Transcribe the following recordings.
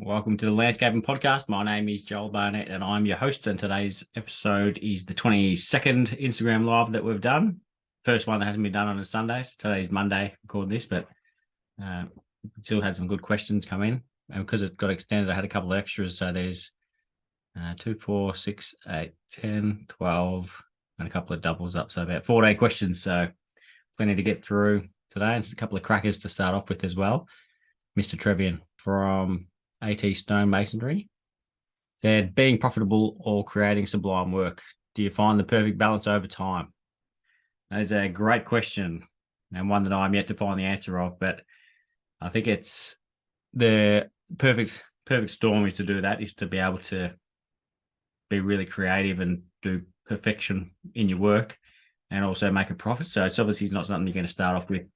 Welcome to the Landscaping Podcast. My name is Joel Barnett and I'm your host. And today's episode is the 22nd Instagram Live that we've done. First one that hasn't been done on a Sunday. So today's Monday, recording this, but still had some good questions come in. And because it got extended, I had a couple of extras. So there's 2, 4, 6, 8, 10, 12, and a couple of doubles up. So about 14 questions. So plenty to get through today. And just a couple of crackers to start off with as well. Mr. Trevian from AT Stone Masonry said, being profitable or creating sublime work, do you find the perfect balance over time? That is a great question and one that I'm yet to find the answer of, but I think it's the perfect storm is to do that, is to be able to be really creative and do perfection in your work and also make a profit. So it's obviously not something you're going to start off with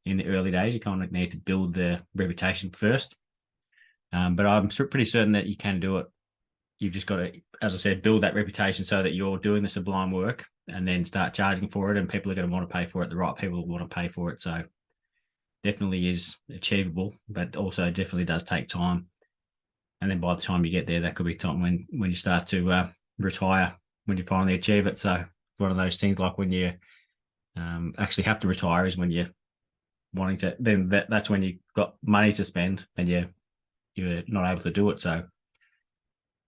in the early days. You kind of need to build the reputation first. But I'm pretty certain that you can do it. You've just got to, as I said, build that reputation so that you're doing the sublime work and then start charging for it, and people are going to want to pay for it. The right people want to pay for it. So definitely is achievable, but also definitely does take time. And then by the time you get there, that could be time when you start to retire, when you finally achieve it. So it's one of those things, like when you actually have to retire is when you're wanting to, then that's when you've got money to spend and you're not able to do it. So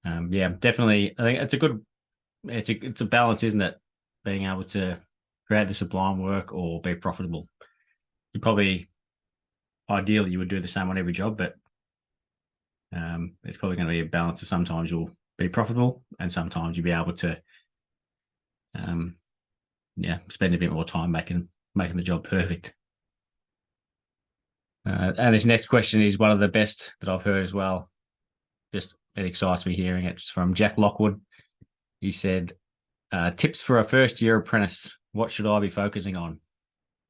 definitely, I think it's a balance, isn't it? Being able to create the sublime work or be profitable. You probably, ideally, you would do the same on every job, but it's probably going to be a balance of sometimes you'll be profitable and sometimes you'll be able to spend a bit more time making the job perfect. And this next question is one of the best that I've heard as well. Just, it excites me hearing it. It's from Jack Lockwood. He said, tips for a first-year apprentice. What should I be focusing on?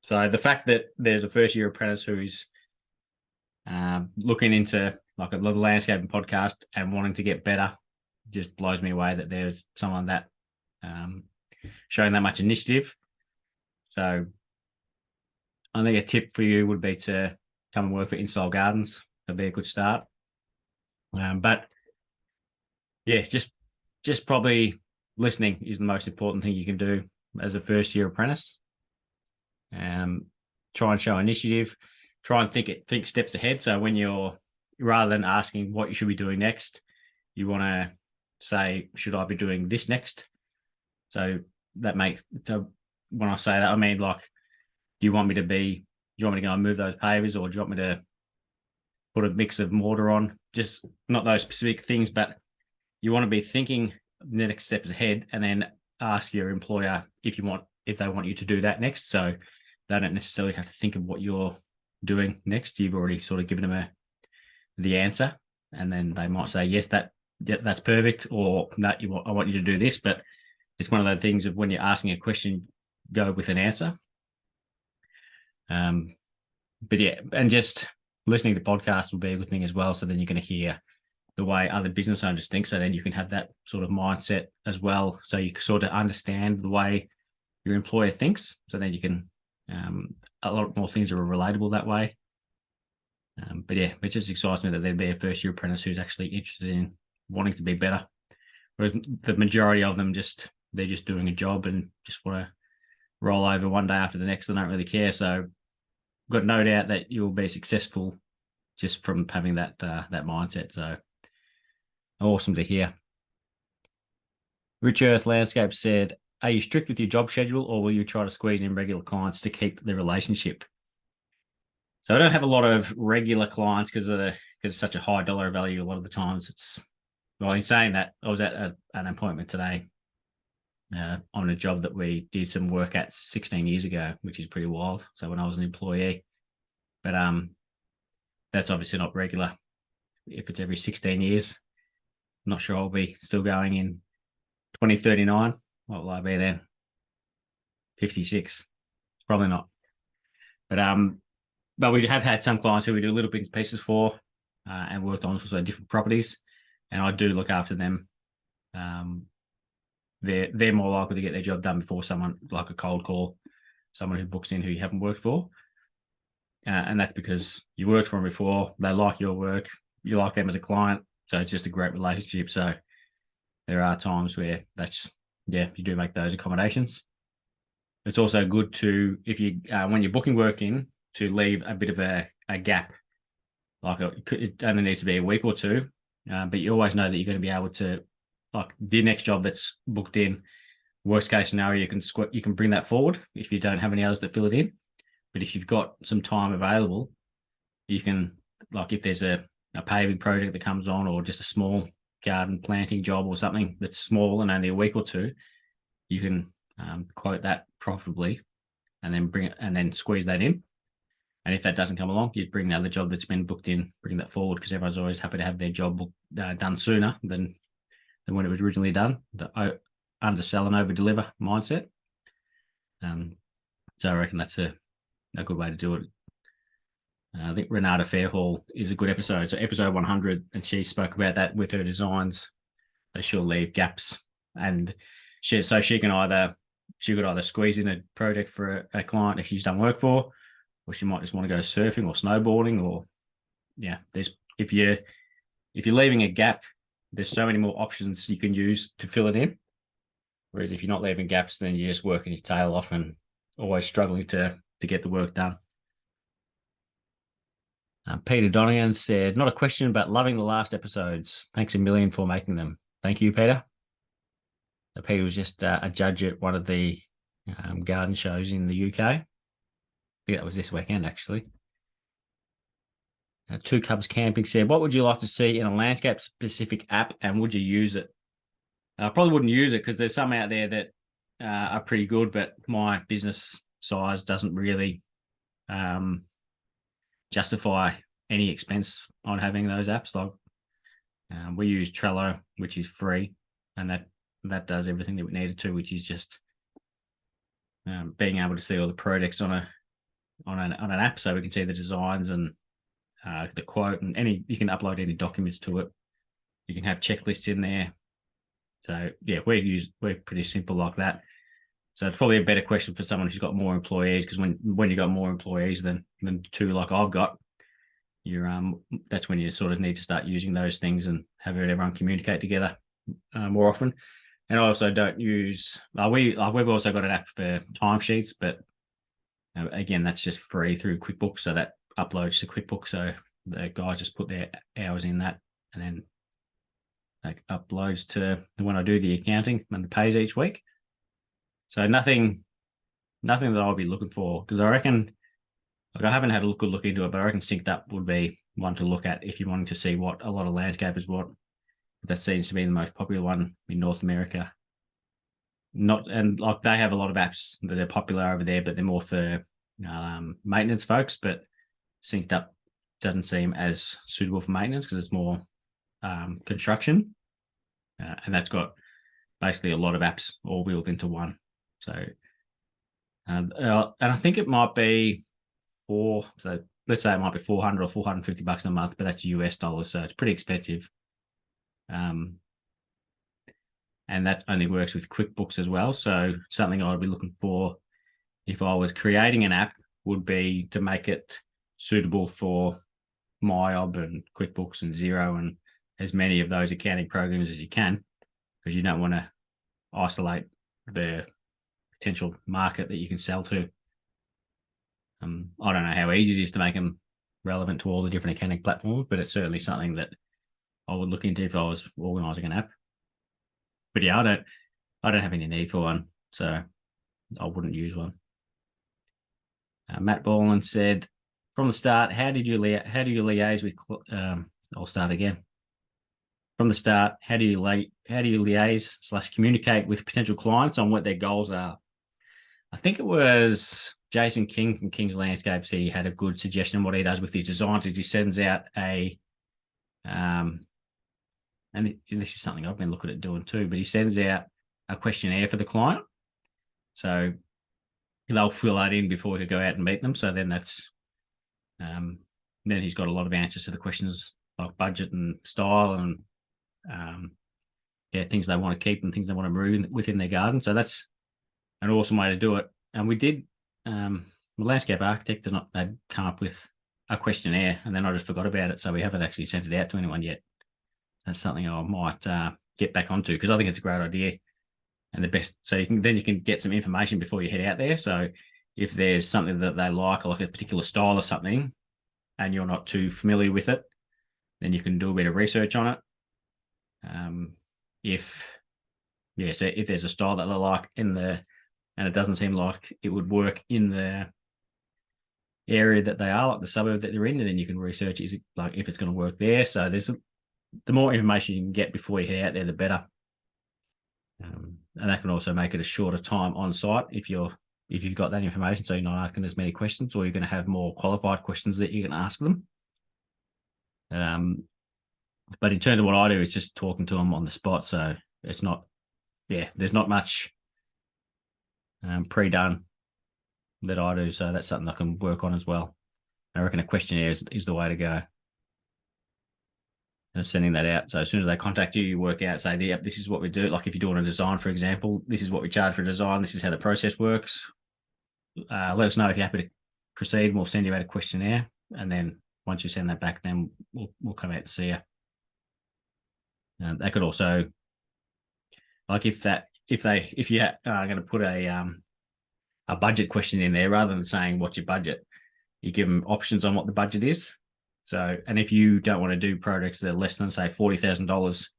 So the fact that there's a first-year apprentice who's looking into like a little landscaping podcast and wanting to get better just blows me away, that there's someone that showing that much initiative. So I think a tip for you would be to come and work for In-Style Gardens. That'd be a good start. But yeah, just probably listening is the most important thing you can do as a first year apprentice. Try and show initiative. Try and think steps ahead. So when you're, rather than asking what you should be doing next, you want to say, should I be doing this next? So when I say that, I mean, like, do you want me to go and move those pavers, or do you want me to put a mix of mortar on? Just not those specific things, but you want to be thinking the next steps ahead and then ask your employer if they want you to do that next. So they don't necessarily have to think of what you're doing next. You've already sort of given them the answer, and then they might say, yes, that's perfect, or no, I want you to do this. But it's one of those things of when you're asking a question, go with an answer. But yeah, and just listening to podcasts will be a good thing as well. So then you're going to hear the way other business owners think. So then you can have that sort of mindset as well. So you can sort of understand the way your employer thinks. So then you can, a lot more things are relatable that way. But yeah, it just excites me that there'd be a first year apprentice who's actually interested in wanting to be better. Whereas the majority of them they're just doing a job and just want to roll over one day after the next. They don't really care. So got no doubt that you'll be successful just from having that mindset. So awesome to hear. Rich Earth Landscape said, are you strict with your job schedule, or will you try to squeeze in regular clients to keep the relationship? So I don't have a lot of regular clients because it's such a high dollar value. A lot of the times in saying that, I was at an appointment today on a job that we did some work at 16 years ago, which is pretty wild. So when I was an employee, but that's obviously not regular. If it's every 16 years, I'm not sure I'll be still going in 2039. What will I be then? 56? Probably not. But we have had some clients who we do little bits and pieces for, and worked on also different properties, and I do look after them. They're more likely to get their job done before someone like a cold call, someone who books in who you haven't worked for. And that's because you worked for them before, they like your work, you like them as a client. So it's just a great relationship. So there are times where you do make those accommodations. It's also good to, if you, when you're booking work in, to leave a bit of a gap. Like it only needs to be a week or two, but you always know that you're going to be able to, like the next job that's booked in, worst case scenario, you can bring that forward if you don't have any others that fill it in. But if you've got some time available, you can, like if there's a paving project that comes on, or just a small garden planting job or something that's small and only a week or two, you can quote that profitably and then bring it and then squeeze that in. And if that doesn't come along, you bring the other job that's been booked in, bring that forward, because everyone's always happy to have their job done sooner than when it was originally done. The undersell and over deliver mindset. So I reckon that's a good way to do it. I think Renata Fairhall is a good episode. So episode 100, and she spoke about that with her designs. That she'll leave gaps, and she could either squeeze in a project for a client if she's done work for, or she might just want to go surfing or snowboarding, or if you're leaving a gap, there's so many more options you can use to fill it in. Whereas if you're not leaving gaps, then you're just working your tail off and always struggling to get the work done. Peter Donegan said, "Not a question, but loving the last episodes. Thanks a million for making them." Thank you, Peter. Peter was just a judge at one of the garden shows in the UK. I think that was this weekend, actually. Two Cubs Camping said, "What would you like to see in a landscape-specific app, and would you use it?" I probably wouldn't use it because there's some out there that are pretty good, but my business size doesn't really justify any expense on having those apps. Like we use Trello, which is free, and that does everything that we needed to, which is just being able to see all the projects on an app, so we can see the designs and the quote, and you can upload any documents to it. You can have checklists in there. So yeah, we're pretty simple like that. So it's probably a better question for someone who's got more employees, because when you got more employees than two like I've got, that's when you sort of need to start using those things and have everyone communicate together more often. And I also don't use we've also got an app for timesheets, but again, that's just free through QuickBooks, so that uploads to QuickBooks. So the guys just put their hours in that, and then that uploads to when I do the accounting and the pays each week. So nothing that I'll be looking for, because I reckon, I haven't had a good look into it, but I reckon Synced Up would be one to look at if you're wanting to see what a lot of landscapers want. That seems to be the most popular one in North America. Like they have a lot of apps that are popular over there, but they're more for maintenance folks. But Synced Up doesn't seem as suitable for maintenance because it's more construction, and that's got basically a lot of apps all wheeled into one. So, and I think it might be so let's say it might be $400 or $450 a month, but that's US dollars, so it's pretty expensive. And that only works with QuickBooks as well. So something I'd be looking for if I was creating an app would be to make it suitable for MyOb and QuickBooks and Xero and as many of those accounting programs as you can, because you don't want to isolate the potential market that you can sell to. I don't know how easy it is to make them relevant to all the different accounting platforms, but it's certainly something that I would look into if I was organising an app. But yeah, I don't have any need for one, so I wouldn't use one. Matt Borland said, "From the start, how do you liaise with?" I'll start again. From the start, how do you liaise / communicate with potential clients on what their goals are? I think it was Jason King from King's Landscapes. He had a good suggestion. What he does with his designs is he sends out and this is something I've been looking at doing too, but he sends out a questionnaire for the client. So they'll fill that in before he go out and meet them. So then then he's got a lot of answers to the questions like budget and style and things they want to keep and things they want to move within their garden. So that's an awesome way to do it. And we did, the landscape architect had come up with a questionnaire, and then I just forgot about it. So we haven't actually sent it out to anyone yet. That's something I might get back onto, because I think it's a great idea and the best. So you can get some information before you head out there. So if there's something that they like a particular style or something, and you're not too familiar with it, then you can do a bit of research on it. So if there's a style that they like and it doesn't seem like it would work in the area that they are, like the suburb that they're in, and then you can research if it's going to work there. So the more information you can get before you head out there, the better. And that can also make it a shorter time on site if you've got that information, so you're not asking as many questions, or you're going to have more qualified questions that you can ask them. But in terms of what I do, it's just talking to them on the spot. So it's not, there's not much pre-done that I do. So that's something I can work on as well. I reckon a questionnaire is the way to go. And sending that out. So as soon as they contact you, you work out, say, yep, this is what we do. Like if you're doing a design, for example, this is what we charge for a design. This is how the process works. Let us know if you're happy to proceed. We'll send you out a questionnaire. And then once you send that back, then we'll come out to see you. They could also, like if you are going to put a budget question in there, rather than saying what's your budget, you give them options on what the budget is. So, and if you don't want to do projects that are less than, say, $40,000,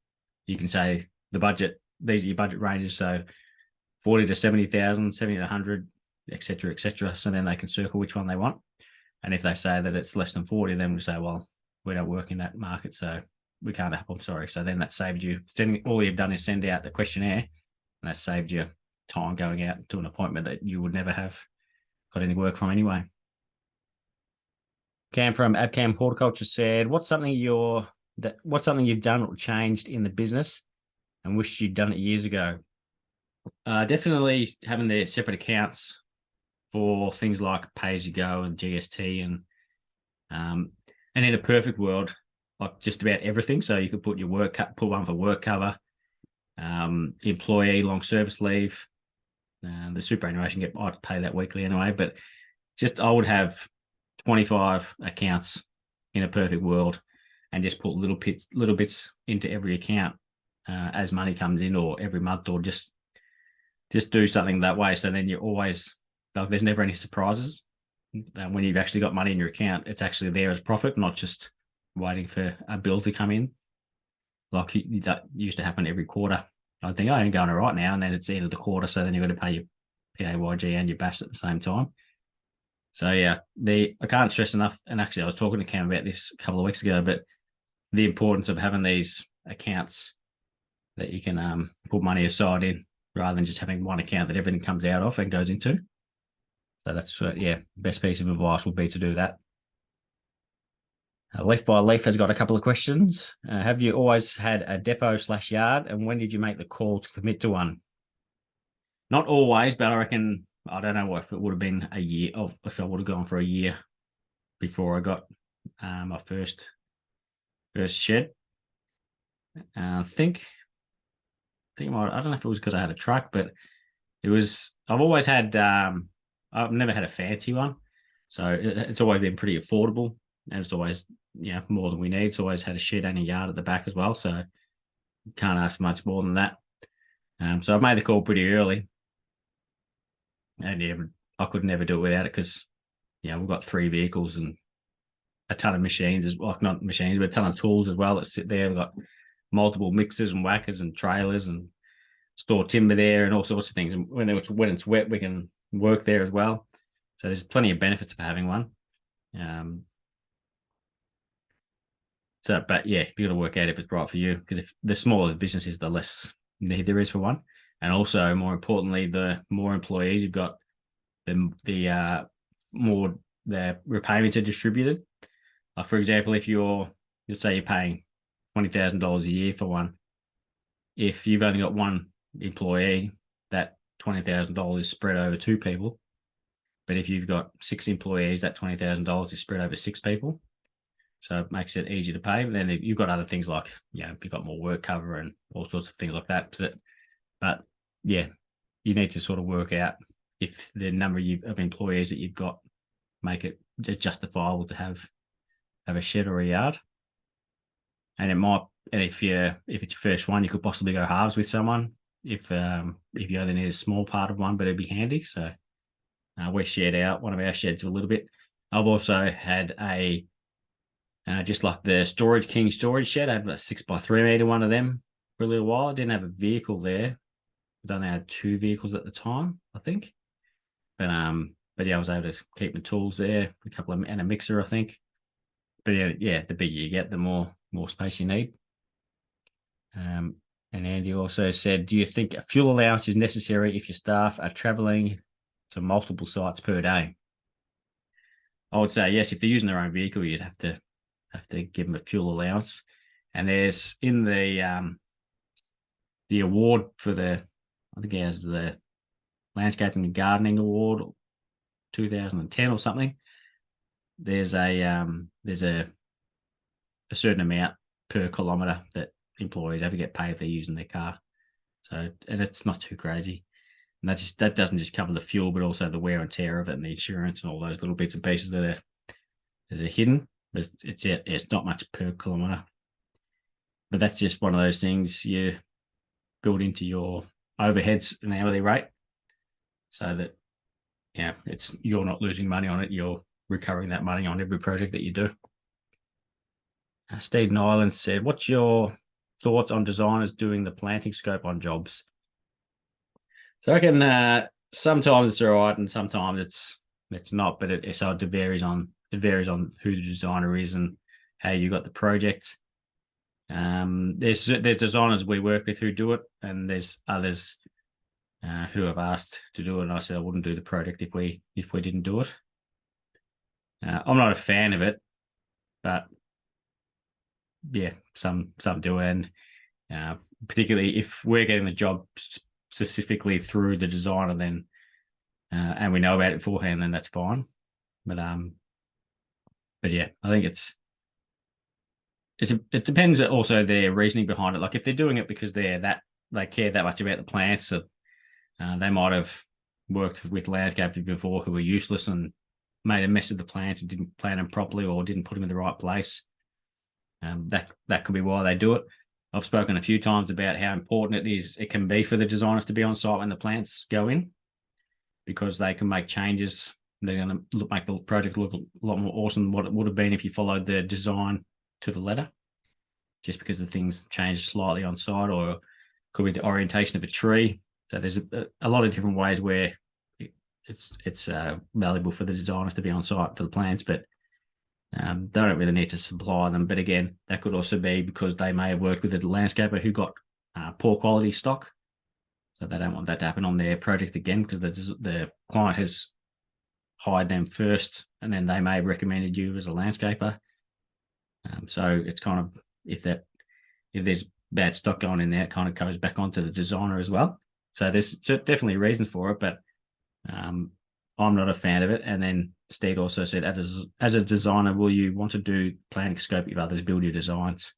you can say the budget, these are your budget ranges. So 40 to 70,000, 70 to 100, et cetera. So then they can circle which one they want. And if they say that it's less than 40, then we say, well, we don't work in that market, so we can't help them, sorry. So then that saved you all you've done is send out the questionnaire, and that saved you time going out to an appointment that you would never have got any work from anyway. Cam from Abcam Horticulture said, what's something you've done or changed in the business and wished you'd done it years ago? Definitely having the separate accounts for things like pay as you go and GST, and in a perfect world, like just about everything. So you could put put one for work cover, employee long service leave, the superannuation I'd pay that weekly anyway. But just I would have 25 accounts in a perfect world, and just put little bits into every account as money comes in, or every month, or just do something that way. So then you're always, like, there's never any surprises. When you've actually got money in your account, it's actually there as profit, not just waiting for a bill to come in. Like that used to happen every quarter. I'd think, I'm going all right now, and then it's the end of the quarter, so then you've got to pay your PAYG and your BAS at the same time. So yeah, I can't stress enough. And actually, I was talking to Cam about this a couple of weeks ago, but the importance of having these accounts that you can put money aside in, rather than just having one account that everything comes out of and goes into. So that's best piece of advice would be to do that. Leaf by Leaf has got a couple of questions. Have you always had a depot/yard, and when did you make the call to commit to one? Not always, but I reckon, I don't know if it would have been a year, if I would have gone for a year before I got my first shed. I think I don't know if it was because I had a truck, but I've always had, I've never had a fancy one. So it's always been pretty affordable, and it's always, more than we need. It's always had a shed and a yard at the back as well. So can't ask much more than that. So I've made the call pretty early, and I could never do it without it, because, we've got 3 vehicles and a ton of machines, not machines, but a ton of tools as well that sit there. We've got multiple mixers and whackers and trailers, and store timber there, and all sorts of things. And when it's wet, we can work there as well. So there's plenty of benefits of having one. But yeah, you've got to work out if it's right for you, because if the smaller the business is, the less need there is for one. And also, more importantly, the more employees you've got, the more the repayments are distributed. Like, for example, if let's say you're paying $20,000 a year for one, if you've only got one employee, that $20,000 is spread over 2 people. But if you've got 6 employees, that $20,000 is spread over 6 people. So it makes it easier to pay. But then you've got other things like, you've got more work cover and all sorts of things like that. But yeah, you need to sort of work out if the number of employees that you've got make it justifiable to have have a shed or a yard. And it might, and if it's your first one, you could possibly go halves with someone if you only need a small part of one, but it'd be handy. So we shared out one of our sheds a little bit. I've also had a just like the Storage King storage shed. I had a 6x3 meter one of them for a little while. I didn't have a vehicle there. I only had 2 vehicles at the time, I think. But yeah, I was able to keep the tools there, a couple of and a mixer, I think. But yeah, the bigger you get, the more space you need. And Andy also said, do you think a fuel allowance is necessary if your staff are traveling to multiple sites per day? I would say yes. If they're using their own vehicle, you'd have to give them a fuel allowance. And there's in the award for I think it has the Landscaping and Gardening Award 2010 or something. There's a certain amount per kilometre that employees have to get paid if they're using their car. So, and it's not too crazy. And that doesn't just cover the fuel, but also the wear and tear of it and the insurance and all those little bits and pieces that are hidden. It's not much per kilometre. But that's just one of those things you build into your overheads an hourly rate, so that you're not losing money on it. You're recovering that money on every project that you do. Stephen Island said, what's your thoughts on designers doing the planting scope on jobs? So I reckon sometimes it's all right and sometimes it's not, but it varies on who the designer is and how you got the project. There's designers we work with who do it, and there's others who have asked to do it, and I said I wouldn't do the project if we didn't do it. I'm not a fan of it, but yeah, some do it, and particularly if we're getting the job specifically through the designer, then and we know about it beforehand, then that's fine. But yeah, I think it depends also their reasoning behind it. Like if they're doing it because they care that much about the plants, so they might have worked with landscapers before who were useless and made a mess of the plants and didn't plant them properly or didn't put them in the right place. That could be why they do it. I've spoken a few times about how important it can be for the designers to be on site when the plants go in, because they can make changes. They're going to make the project look a lot more awesome than what it would have been if you followed the design to the letter, just because the things change slightly on site, or could be the orientation of a tree. So there's a lot of different ways where it's valuable for the designers to be on site for the plants, but they don't really need to supply them. But again, that could also be because they may have worked with a landscaper who got poor quality stock, so they don't want that to happen on their project again, because the client has hired them first, and then they may have recommended you as a landscaper. So it's kind of if there's bad stock going in there, it kind of goes back onto the designer as well. So there's definitely reasons for it, but I'm not a fan of it. And then Steve also said, as a designer, will you want to do planning scope if others build your designs?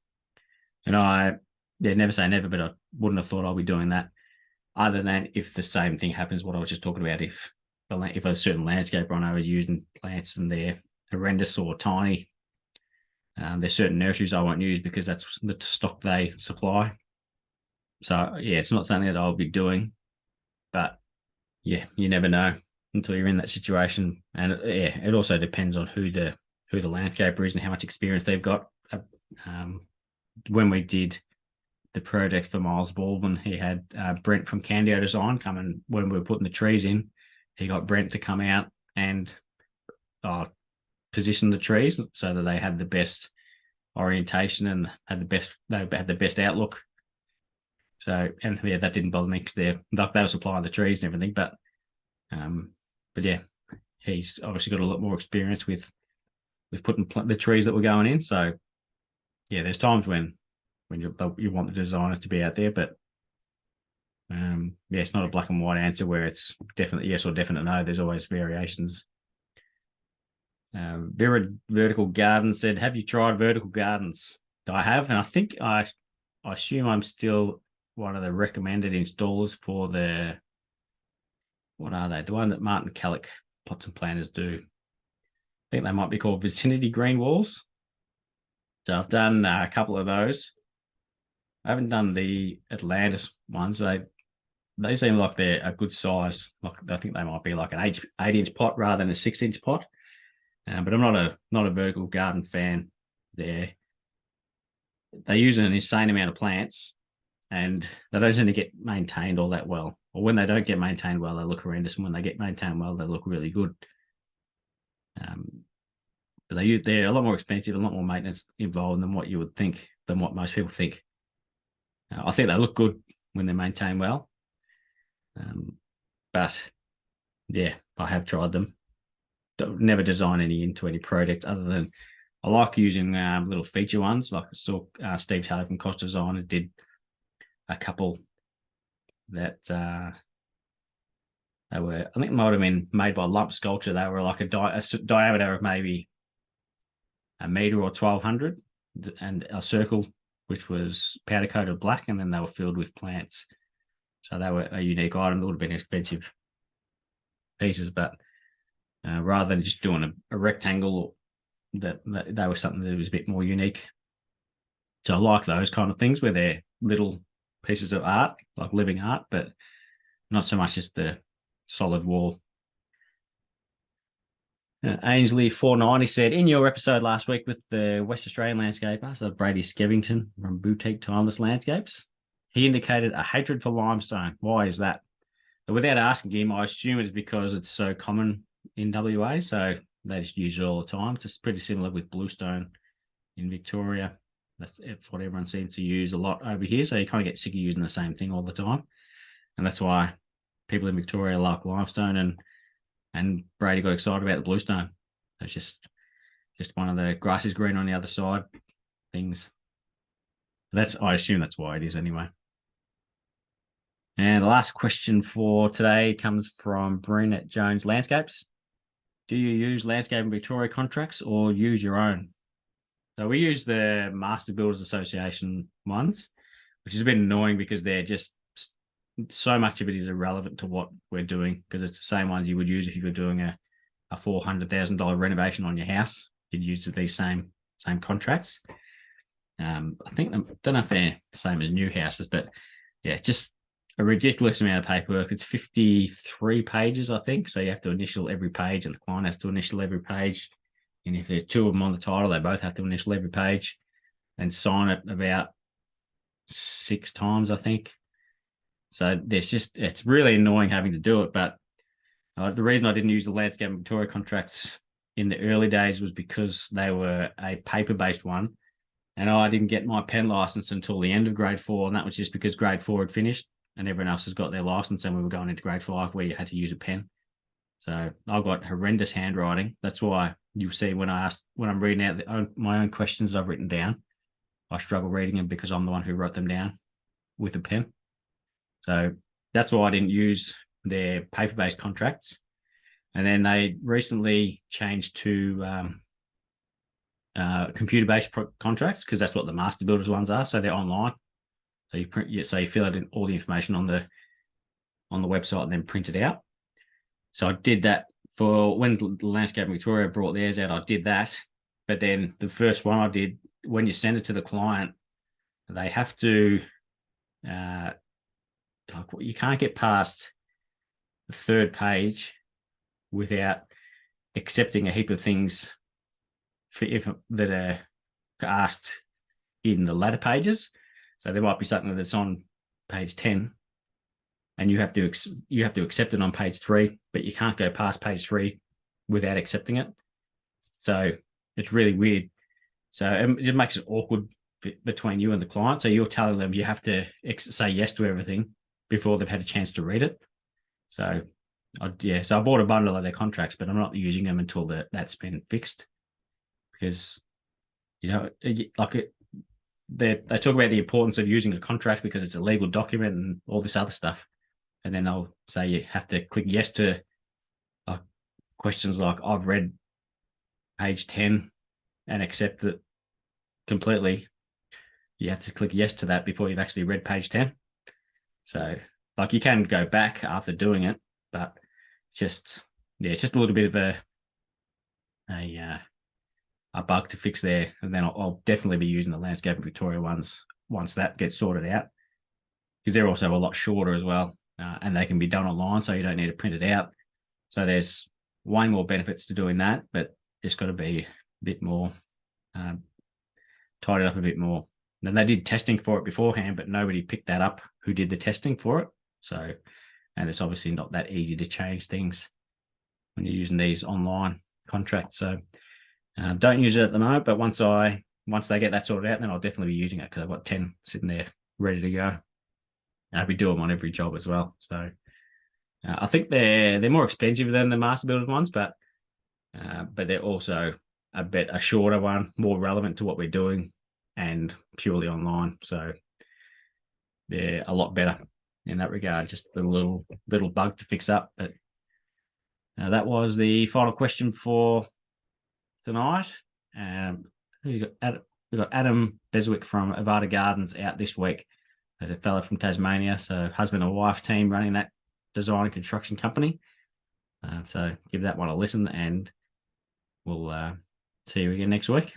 And never say never, but I wouldn't have thought I'll be doing that, other than if the same thing happens, what I was just talking about, if a certain landscaper I know is using plants and they're horrendous or tiny, there's certain nurseries I won't use because that's the stock they supply. So yeah, it's not something that I'll be doing, but yeah, you never know until you're in that situation. And it also depends on who the landscaper is and how much experience they've got. When we did the project for Miles Baldwin, he had Brent from Candio Design come, and when we were putting the trees in, he got Brent to come out and position the trees so that they had the best orientation and had the best outlook. So, and yeah, that didn't bother me because they were supplying the trees and everything. But yeah, he's obviously got a lot more experience with putting the trees that were going in. So yeah, there's times when you want the designer to be out there, but yeah, it's not a black and white answer where it's definitely yes or definite no. There's always variations. Vertical Garden said, have you tried vertical gardens? I have, and I think I assume I'm still one of the recommended installers for what are they? The one that Martin Kellick pots and planters do. I think they might be called Vicinity Green Walls. So I've done a couple of those. I haven't done the Atlantis ones. They seem like they're a good size. Like I think they might be like an 8-inch pot rather than a 6-inch pot. But I'm not a vertical garden fan. They use an insane amount of plants, and they don't tend to get maintained all that well. Or when they don't get maintained well, they look horrendous. And when they get maintained well, they look really good. But they're a lot more expensive, a lot more maintenance involved than what you would think, than what most people think. I think they look good when they're maintained well. But yeah, I have tried them. Never design any into any project other than I like using little feature ones. Like I saw Steve Taylor from Cost Design did a couple that they were, I think, might have been made by Lump Sculpture. They were like a diameter of maybe a meter or 1200, and a circle which was powder coated black, and then they were filled with plants. So they were a unique item. It would have been expensive pieces, but rather than just doing a rectangle, that they were something that was a bit more unique. So I like those kind of things where they're little pieces of art, like living art, but not so much just the solid wall. Ainsley 490 said, in your episode last week with the West Australian landscaper, so Brady Skevington from Boutique Timeless Landscapes, he indicated a hatred for limestone. Why is that? But without asking him, I assume it's because it's so common in WA, so they just use it all the time. It's pretty similar with bluestone in Victoria. That's what everyone seems to use a lot over here, so you kind of get sick of using the same thing all the time. And that's why people in Victoria like limestone, and Brady got excited about the bluestone. It's just one of the grass is green on the other side things. I assume that's why it is anyway. And the last question for today comes from Bryn at Jones Landscapes. Do you use Landscaping Victoria contracts or use your own? So we use the Master Builders Association ones, which is a bit annoying because they're just so much of it is irrelevant to what we're doing, because it's the same ones you would use if you were doing a $400,000 renovation on your house. You'd use these same contracts. I don't know if they're the same as new houses, but yeah, just a ridiculous amount of paperwork. It's 53 pages, I think. So you have to initial every page, and the client has to initial every page. And if there's two of them on the title, they both have to initial every page and sign it about 6 times, I think. So it's really annoying having to do it. But the reason I didn't use the Landscaping Victoria contracts in the early days was because they were a paper-based one, and I didn't get my pen license until the end of grade 4, and that was just because grade 4 had finished and everyone else has got their license, and we were going into grade 5 where you had to use a pen. So I've got horrendous handwriting. That's why you see when I'm reading out my own questions that I've written down, I struggle reading them because I'm the one who wrote them down with a pen. So that's why I didn't use their paper-based contracts. And then they recently changed to computer-based contracts, because that's what the Master Builders ones are. So they're online. So you fill out all the information on the website and then print it out. So I did that for when Landscaping Victoria brought theirs out. I did that, but then the first one I did, when you send it to the client, they have to you can't get past the third page without accepting a heap of things that are asked in the latter pages. So there might be something that's on page 10, and you have to accept it on page 3, but you can't go past page 3 without accepting it. So it's really weird. So it just makes it awkward between you and the client. So you're telling them you have to say yes to everything before they've had a chance to read it. So I bought a bundle of their contracts, but I'm not using them until that's been fixed, because they talk about the importance of using a contract because it's a legal document and all this other stuff. And then they'll say you have to click yes to questions like, I've read page 10 and accept it completely. You have to click yes to that before you've actually read page 10. So you can go back after doing it, but it's just a little bit of a bug to fix there, and then I'll definitely be using the Landscape Victoria ones once that gets sorted out, because they're also a lot shorter as well, and they can be done online, so you don't need to print it out. So there's way more benefits to doing that, but just got to be a bit more tied it up a bit more. And they did testing for it beforehand, but nobody picked that up who did the testing for it. So, and it's obviously not that easy to change things when you're using these online contracts. So don't use it at the moment, but once they get that sorted out, then I'll definitely be using it, because I've got 10 sitting there ready to go. And I'll be doing them on every job as well. So I think they're more expensive than the Master Builders ones, but they're also a shorter one, more relevant to what we're doing, and purely online. So they're a lot better in that regard. Just a little bug to fix up. But that was the final question for tonight. We got Adam Beswick from Avada Gardens out this week. There's a fellow from Tasmania, so husband and wife team running that design and construction company. So give that one a listen, and we'll see you again next week.